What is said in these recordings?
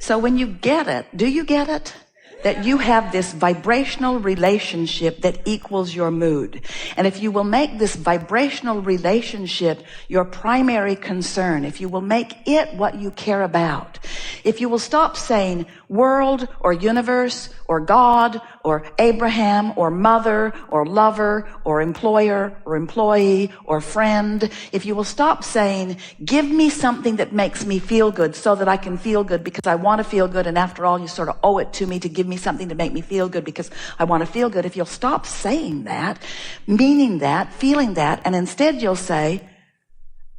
So when you get it, do you get it? That you have this vibrational relationship that equals your mood. And if you will make this vibrational relationship your primary concern, if you will make it what you care about, if you will stop saying world or universe or God or Abraham or mother or lover or employer or employee or friend, if you will stop saying, give me something that makes me feel good so that I can feel good because I want to feel good, and after all, you sort of owe it to me to give me something to make me feel good because I want to feel good. If you'll stop saying that, meaning that, feeling that, and instead you'll say,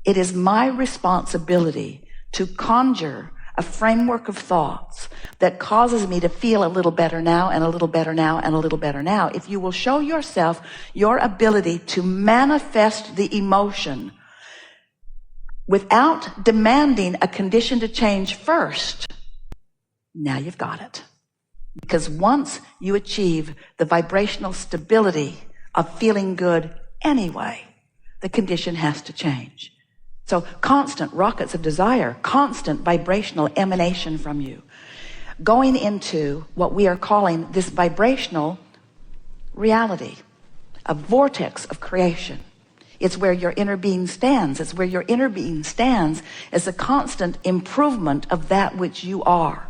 it is my responsibility to conjure a framework of thoughts that causes me to feel a little better now and a little better now and a little better now. If you will show yourself your ability to manifest the emotion without demanding a condition to change first, now you've got it. Because once you achieve the vibrational stability of feeling good anyway, the condition has to change. So constant rockets of desire, constant vibrational emanation from you, going into what we are calling this vibrational reality, a vortex of creation. It's where your inner being stands. It's where your inner being stands as a constant improvement of that which you are.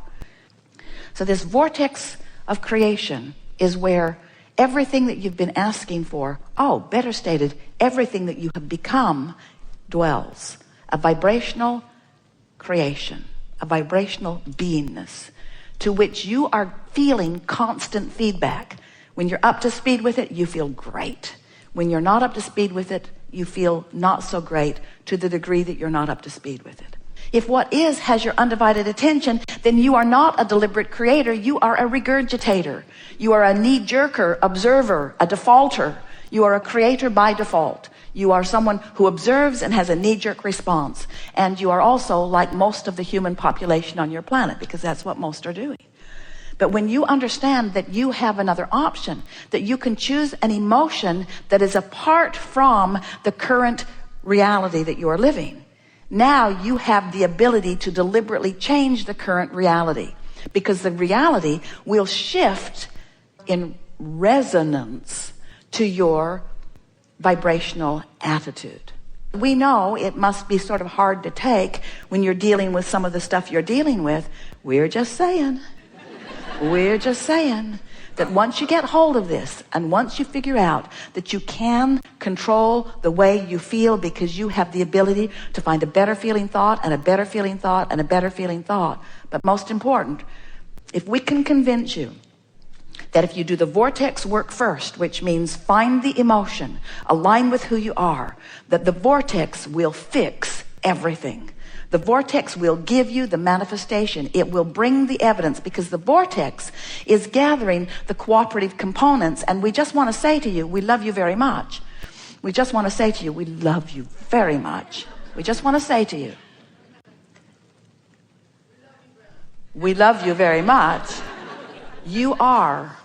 So this vortex of creation is where everything that you've been asking for, better stated, everything that you have become dwells. A vibrational creation, a vibrational beingness to which you are feeling constant feedback. When you're up to speed with it, you feel great. When you're not up to speed with it, you feel not so great to the degree that you're not up to speed with it. If what is has your undivided attention, then you are not a deliberate creator. You are a regurgitator. You are a knee-jerker, observer, a defaulter. You are a creator by default. You are someone who observes and has a knee-jerk response. And you are also like most of the human population on your planet, because that's what most are doing. But when you understand that you have another option, that you can choose an emotion that is apart from the current reality that you are living, now you have the ability to deliberately change the current reality, because the reality will shift in resonance to your vibrational attitude. We know it must be sort of hard to take when you're dealing with some of the stuff you're dealing with. We're just saying that once you get hold of this, and once you figure out that you can control the way you feel, because you have the ability to find a better feeling thought and a better feeling thought and a better feeling thought. But most important, if we can convince you that if you do the vortex work first, which means find the emotion, align with who you are, that the vortex will fix everything. The vortex will give you the manifestation. It will bring the evidence, because the vortex is gathering the cooperative components. And we just want to say to you, we love you very much. We just want to say to you, we love you very much. We just want to say to you, we love you very much. You are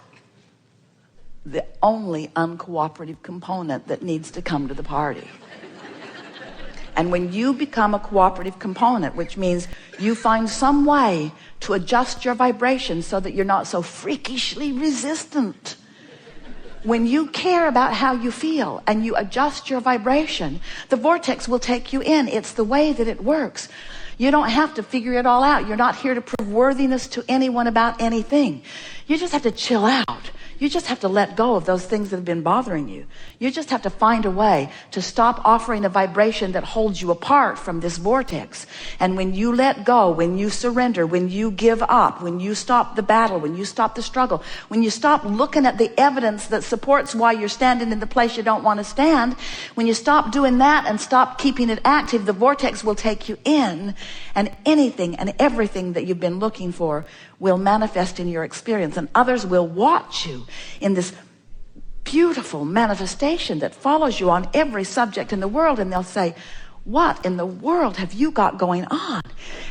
the only uncooperative component that needs to come to the party. And when you become a cooperative component, which means you find some way to adjust your vibration so that you're not so freakishly resistant. When you care about how you feel and you adjust your vibration, the vortex will take you in. It's the way that it works. You don't have to figure it all out. You're not here to prove worthiness to anyone about anything. You just have to chill out. You just have to let go of those things that have been bothering you. You just have to find a way to stop offering a vibration that holds you apart from this vortex. And when you let go, when you surrender, when you give up, when you stop the battle, when you stop the struggle, when you stop looking at the evidence that supports why you're standing in the place you don't want to stand, when you stop doing that and stop keeping it active, the vortex will take you in, and anything and everything that you've been looking for will manifest in your experience, and others will watch you in this beautiful manifestation that follows you on every subject in the world, and they'll say, what in the world have you got going on?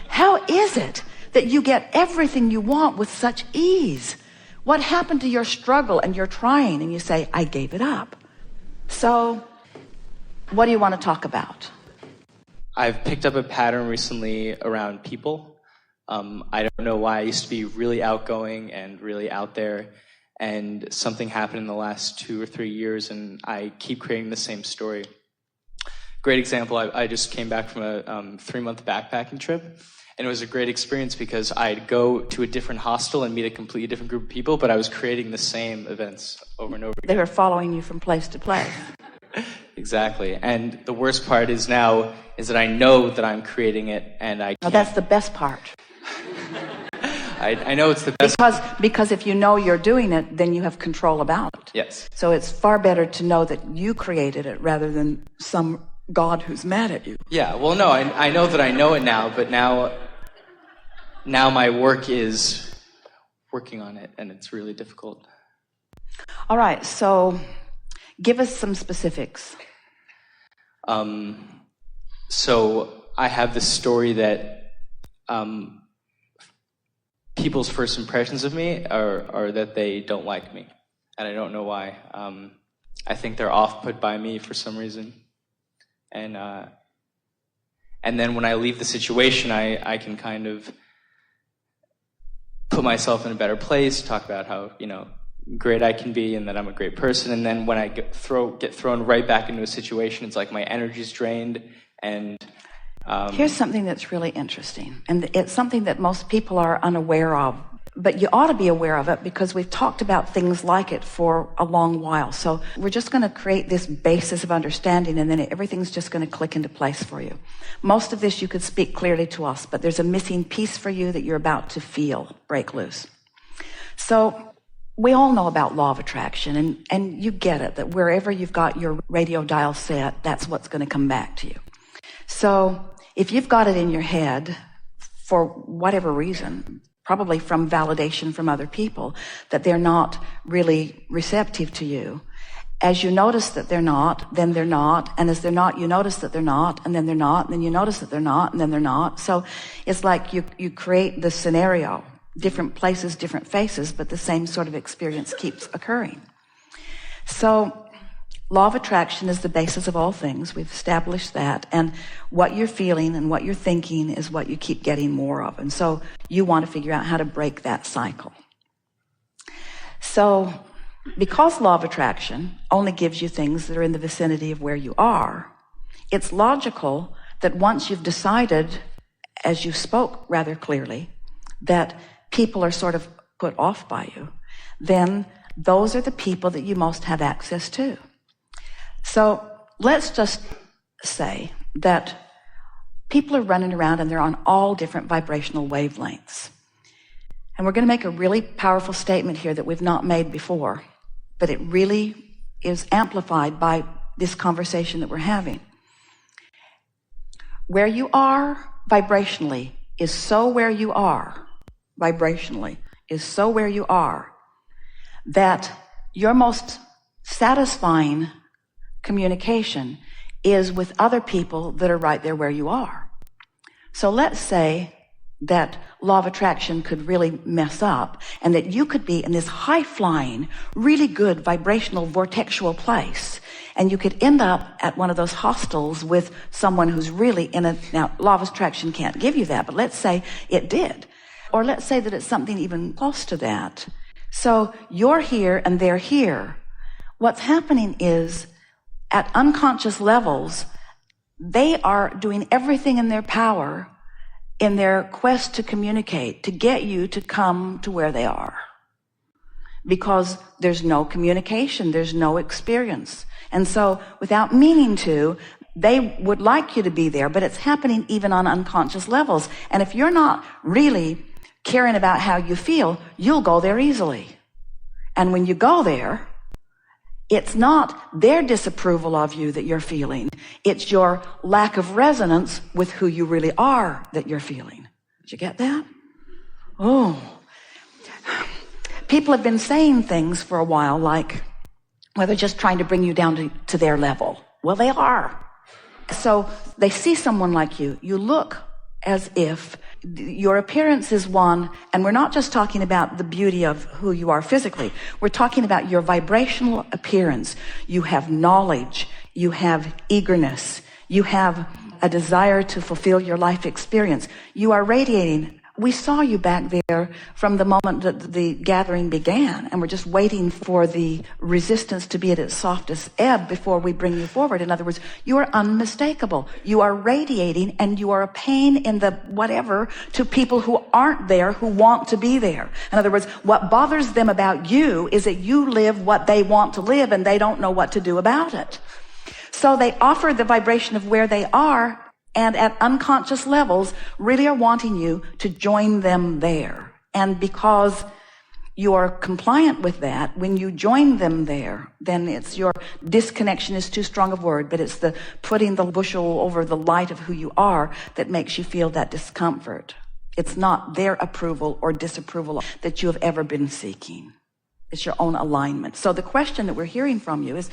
How is it that you get everything you want with such ease? What happened to your struggle and your trying? And you say, I gave it up. So what do you want to talk about? I've picked up a pattern recently around people. I don't know why. I used to be really outgoing and really out there, and something happened in the last 2 or 3 years, and I keep creating the same story. Great example, I just came back from a 3-month backpacking trip, and it was a great experience because I'd go to a different hostel and meet a completely different group of people, but I was creating the same events over and over again. They were following you from place to place. Exactly. And the worst part is now is that I know that I'm creating it, and I can't. Oh, that's the best part. I know it's the best. Because if you know you're doing it, then you have control about it. Yes. So it's far better to know that you created it rather than some God who's mad at you. Yeah, well, no, I know that I know it now, but now my work is working on it, and it's really difficult. All right, so give us some specifics. So I have this story that people's first impressions of me are that they don't like me, and I don't know why. I think they're off-put by me for some reason. And then when I leave the situation, I can kind of put myself in a better place, talk about how, great I can be and that I'm a great person. And then when I get thrown right back into a situation, it's like my energy's drained. And here's something that's really interesting, and it's something that most people are unaware of, but you ought to be aware of it because we've talked about things like it for a long while. So we're just going to create this basis of understanding, and then everything's just going to click into place for you. Most of this you could speak clearly to us, but there's a missing piece for you that you're about to feel break loose. So we all know about law of attraction, and you get it, that wherever you've got your radio dial set, that's what's going to come back to you. So if you've got it in your head for whatever reason, probably from validation from other people, that they're not really receptive to you, as you notice that they're not, then they're not, and as they're not, you notice that they're not, and then they're not, and then you notice that they're not, and then they're not. So it's like you create the scenario, different places, different faces, but the same sort of experience keeps occurring. So law of attraction is the basis of all things. We've established that. And what you're feeling and what you're thinking is what you keep getting more of. And so you want to figure out how to break that cycle. So because law of attraction only gives you things that are in the vicinity of where you are, it's logical that once you've decided, as you spoke rather clearly, that people are sort of put off by you, then those are the people that you most have access to. So let's just say that people are running around and they're on all different vibrational wavelengths. And we're going to make a really powerful statement here that we've not made before, but it really is amplified by this conversation that we're having. Where you are vibrationally is so where you are, vibrationally is so where you are, that your most satisfying communication is with other people that are right there where you are. So let's say that law of attraction could really mess up and that you could be in this high-flying, really good vibrational vortexual place, and you could end up at one of those hostels with someone who's really in a... Now, law of attraction can't give you that, but let's say it did. Or let's say that it's something even close to that. So you're here and they're here. What's happening is, at unconscious levels, they are doing everything in their power in their quest to communicate, to get you to come to where they are. Because there's no communication, there's no experience. And so, without meaning to, they would like you to be there, but it's happening even on unconscious levels. And if you're not really caring about how you feel, you'll go there easily. And when you go there, it's not their disapproval of you that you're feeling. It's your lack of resonance with who you really are that you're feeling. Did you get that? Oh. People have been saying things for a while like, well, they're just trying to bring you down to their level. Well, they are. So they see someone like you. You look as if your appearance is one, and we're not just talking about the beauty of who you are physically. We're talking about your vibrational appearance. You have knowledge. You have eagerness. You have a desire to fulfill your life experience. You are radiating We saw you back there from the moment that the gathering began, and we're just waiting for the resistance to be at its softest ebb before we bring you forward. In other words, you are unmistakable. You are radiating, and you are a pain in the whatever to people who aren't there, who want to be there. In other words, what bothers them about you is that you live what they want to live, and they don't know what to do about it. So they offer the vibration of where they are, and at unconscious levels really are wanting you to join them there. And because you are compliant with that, when you join them there, then it's your disconnection is too strong a word, but it's the putting the bushel over the light of who you are that makes you feel that discomfort. It's not their approval or disapproval that you have ever been seeking. It's your own alignment. So the question that we're hearing from you is,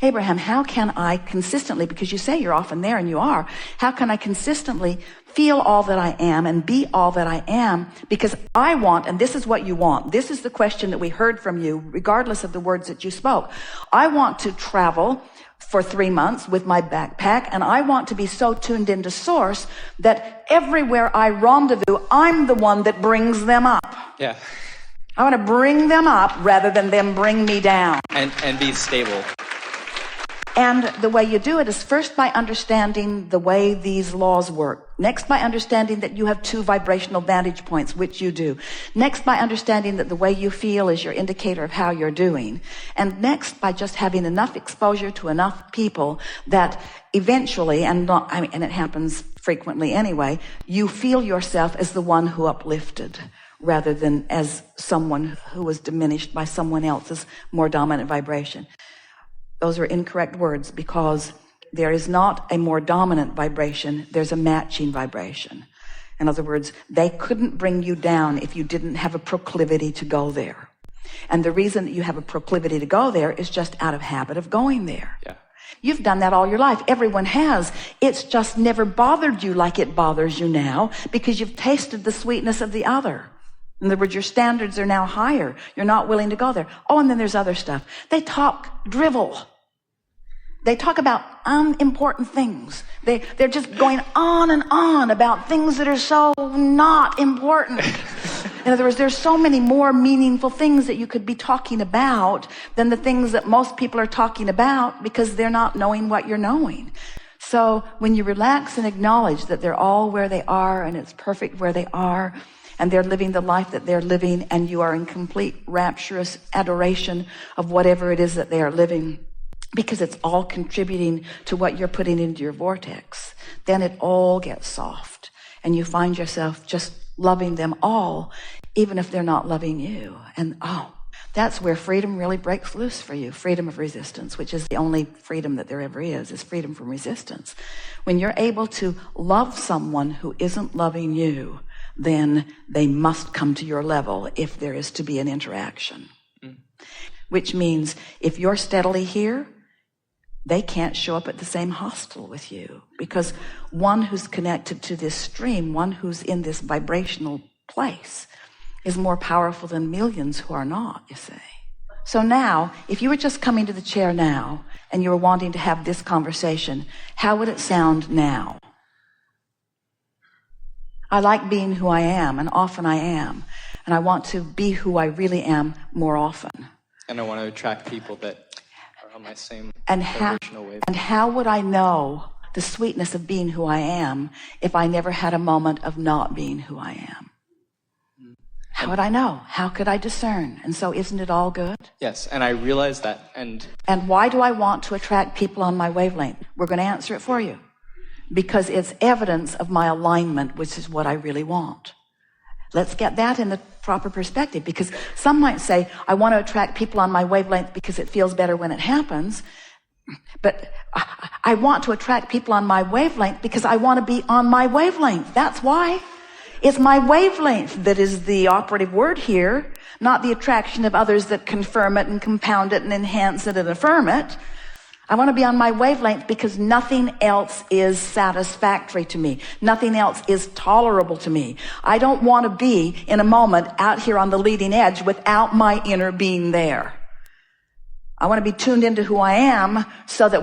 Abraham, how can I consistently, because you say you're often there and you are, how can I consistently feel all that I am and be all that I am? Because I want, and this is what you want. This is the question that we heard from you, regardless of the words that you spoke. I want to travel for 3 months with my backpack, and I want to be so tuned into source that everywhere I rendezvous, I'm the one that brings them up. Yeah. I want to bring them up rather than them bring me down. And be stable. And the way you do it is first by understanding the way these laws work. Next, by understanding that you have 2 vibrational vantage points, which you do. Next, by understanding that the way you feel is your indicator of how you're doing. And next, by just having enough exposure to enough people that eventually, and it happens frequently anyway, you feel yourself as the one who uplifted, rather than as someone who was diminished by someone else's more dominant vibration. Those are incorrect words, because there is not a more dominant vibration, there's a matching vibration. In other words, they couldn't bring you down if you didn't have a proclivity to go there. And the reason that you have a proclivity to go there is just out of habit of going there. Yeah. You've done that all your life. Everyone has. It's just never bothered you like it bothers you now, because you've tasted the sweetness of the other. In other words, your standards are now higher. You're not willing to go there. Oh, and then there's other stuff. They talk drivel. They talk about unimportant things. They're just going on and on about things that are so not important. In other words, there's so many more meaningful things that you could be talking about than the things that most people are talking about, because they're not knowing what you're knowing. So when you relax and acknowledge that they're all where they are, and it's perfect where they are, and they're living the life that they're living, and you are in complete rapturous adoration of whatever it is that they are living, because it's all contributing to what you're putting into your vortex, then it all gets soft, and you find yourself just loving them all, even if they're not loving you. And that's where freedom really breaks loose for you. Freedom of resistance, which is the only freedom that there ever is freedom from resistance. When you're able to love someone who isn't loving you, then they must come to your level if there is to be an interaction. Which means if you're steadily here, they can't show up at the same hostel with you, because one who's connected to this stream, one who's in this vibrational place, is more powerful than millions who are not, you see. So now, if you were just coming to the chair now and you were wanting to have this conversation, how would it sound now? I like being who I am, and often I am. And I want to be who I really am more often. And I want to attract people that are on my same and vibrational wave. And how would I know the sweetness of being who I am if I never had a moment of not being who I am? How would I know? How could I discern? And so isn't it all good? Yes, and I realize that. And why do I want to attract people on my wavelength? We're going to answer it for you. Because it's evidence of my alignment, which is what I really want. Let's get that in the proper perspective, because some might say, I want to attract people on my wavelength because it feels better when it happens. But I want to attract people on my wavelength because I want to be on my wavelength. That's why. It's my wavelength that is the operative word here, not the attraction of others that confirm it and compound it and enhance it and affirm it. I want to be on my wavelength because nothing else is satisfactory to me. Nothing else is tolerable to me. I don't want to be in a moment out here on the leading edge without my inner being there. I want to be tuned into who I am so that when